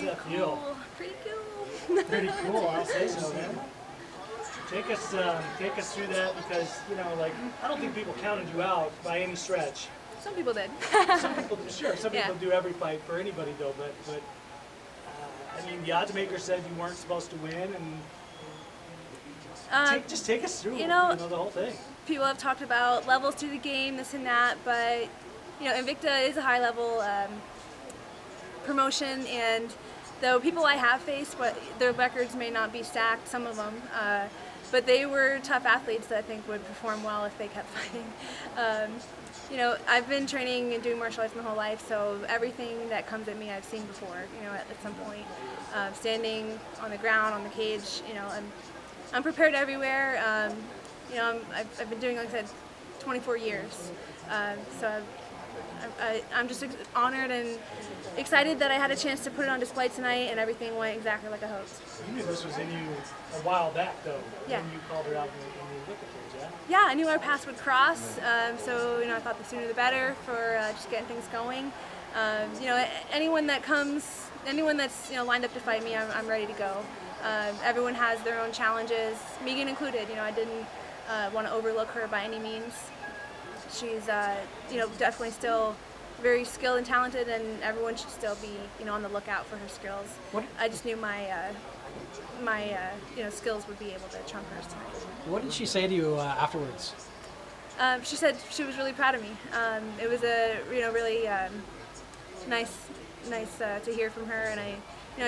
How'd that feel? Pretty cool. Pretty cool, I'll say so, man. Take us through that because, I don't think people counted you out by any stretch. Some people did. Some people do every fight for anybody though, but the odds maker said you weren't supposed to win, and just take us through the whole thing. People have talked about levels to the game, this and that, but Invicta is a high level promotion, and though people I have faced, but their records may not be stacked, some of them, but they were tough athletes that I think would perform well if they kept fighting. I've been training and doing martial arts my whole life, so everything that comes at me I've seen before, at some point. Standing on the ground, on the cage, I'm prepared everywhere. I've been doing, like I said, 24 years. So I'm just honored and excited that I had a chance to put it on display tonight, and everything went exactly like I hoped. You knew this was in you a while back, though, yeah. When you called her out in the Invicta cage, yeah? Yeah, I knew our paths would cross, so I thought the sooner the better for just getting things going. Anyone that's lined up to fight me, I'm ready to go. Everyone has their own challenges, Megan included. I didn't want to overlook her by any means. She's definitely still very skilled and talented, and everyone should still be on the lookout for her skills. I just knew my skills would be able to trump hers tonight. What did she say to you afterwards? She said she was really proud of me. It was a really nice to hear from her, and I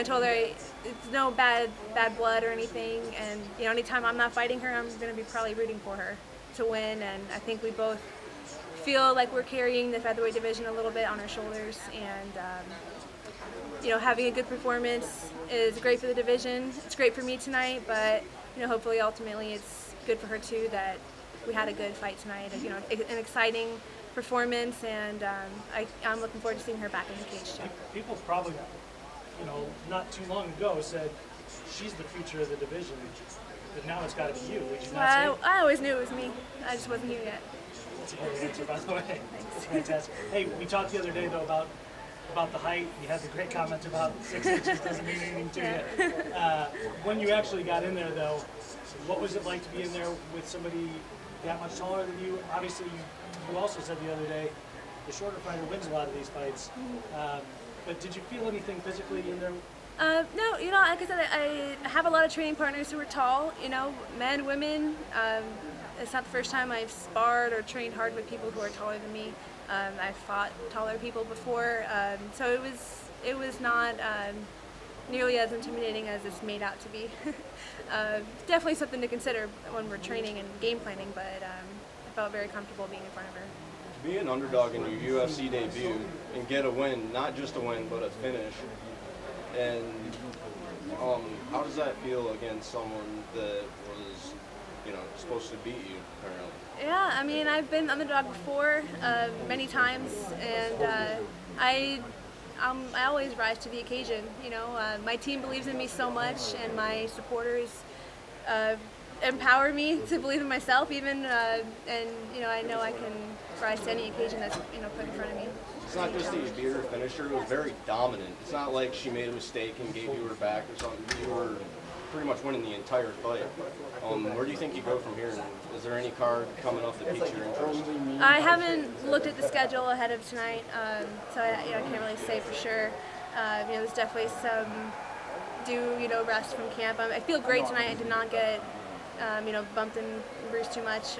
told her it's no bad blood or anything, and anytime I'm not fighting her, I'm going to be probably rooting for her to win, and I think we both feel like we're carrying the featherweight division a little bit on our shoulders, and having a good performance is great for the division. It's great for me tonight, but hopefully ultimately it's good for her too that we had a good fight tonight. An exciting performance, and I'm looking forward to seeing her back in the cage too. People probably, not too long ago said she's the future of the division, but now it's got to be you. Would you not say? I always knew it was me. I just wasn't here yet. That's a great answer, by the way. That's fantastic. Hey, we talked the other day though about the height. You had the great comment about 6 inches doesn't mean anything to you. When you actually got in there though, what was it like to be in there with somebody that much taller than you? Obviously, you also said the other day, the shorter fighter wins a lot of these fights. But did you feel anything physically in there? No, like I said, I have a lot of training partners who are tall, men, women. It's not the first time I've sparred or trained hard with people who are taller than me. I've fought taller people before, so it was not nearly as intimidating as it's made out to be. Definitely something to consider when we're training and game planning, but I felt very comfortable being in front of her. To be an underdog in your UFC debut and get a win, not just a win, but a finish, and how does that feel against someone that was, supposed to beat you, apparently? Yeah, I've been underdog before many times, and I always rise to the occasion. My team believes in me so much, and my supporters empower me to believe in myself even, and I know I can rise to any occasion that's put in front of me. It's not just that you beat her, finished her, it was very dominant. It's not like she made a mistake and gave you her back or something. You were pretty much winning the entire fight. Where do you think you go from here? Is there any card coming up that piques your interest? I haven't looked at the schedule ahead of tonight, so I can't really say for sure. There's definitely some rest from camp. I feel great tonight. I did not get bumped and bruised too much.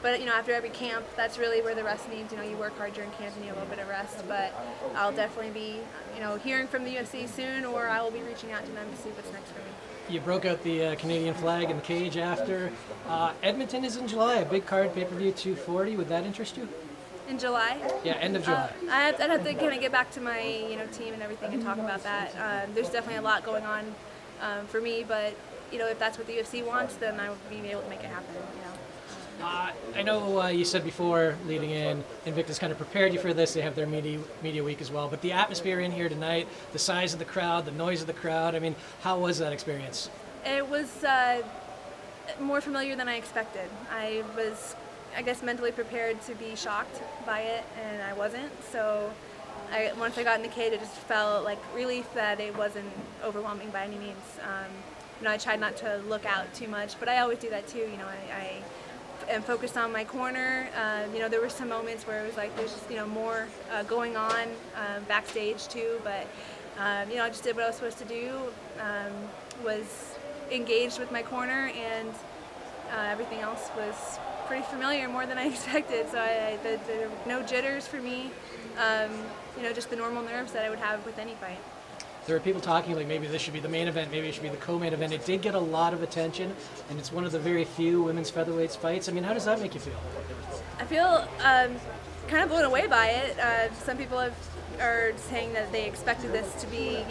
But after every camp, that's really where the rest needs. You work hard during camp and you need a little bit of rest. But I'll definitely be, hearing from the UFC soon, or I will be reaching out to them to see what's next for me. You broke out the Canadian flag in the cage after. Edmonton is in July, a big card, pay-per-view 240. Would that interest you? In July? Yeah, end of July. I'd have to kind of get back to my team and everything and talk about that. There's definitely a lot going on for me, but if that's what the UFC wants, then I would be able to make it happen. I know you said before, leading in, Invicta's kind of prepared you for this. They have their media week as well. But the atmosphere in here tonight, the size of the crowd, the noise of the crowd, how was that experience? It was more familiar than I expected. I was, mentally prepared to be shocked by it, and I wasn't. So once I got in the cage, it just felt like relief that it wasn't overwhelming by any means. I tried not to look out too much, but I always do that too. I am focused on my corner. There were some moments where it was like there's just more going on backstage too, but I just did what I was supposed to do. Was engaged with my corner, and everything else was pretty familiar, more than I expected. So there were no jitters for me. Just the normal nerves that I would have with any fight. There are people talking like maybe this should be the main event, maybe it should be the co-main event. It did get a lot of attention, and it's one of the very few women's featherweights fights. I mean, how does that make you feel? I feel kind of blown away by it. Some people are saying that they expected this to be,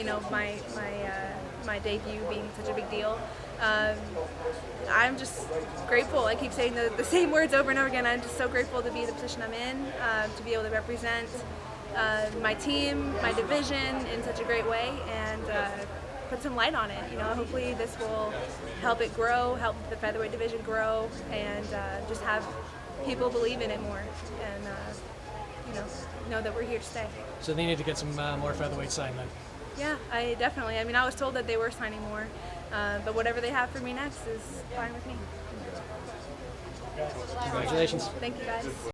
my debut being such a big deal. I'm just grateful. I keep saying the same words over and over again. I'm just so grateful to be in the position I'm in, to be able to represent my team, my division in such a great way, and put some light on it. Hopefully this will help it grow, help the featherweight division grow, and just have people believe in it more, and know that we're here to stay. So they need to get some more featherweight signed then. Yeah, I definitely. I was told that they were signing more, but whatever they have for me next is fine with me. Congratulations. Thank you, guys.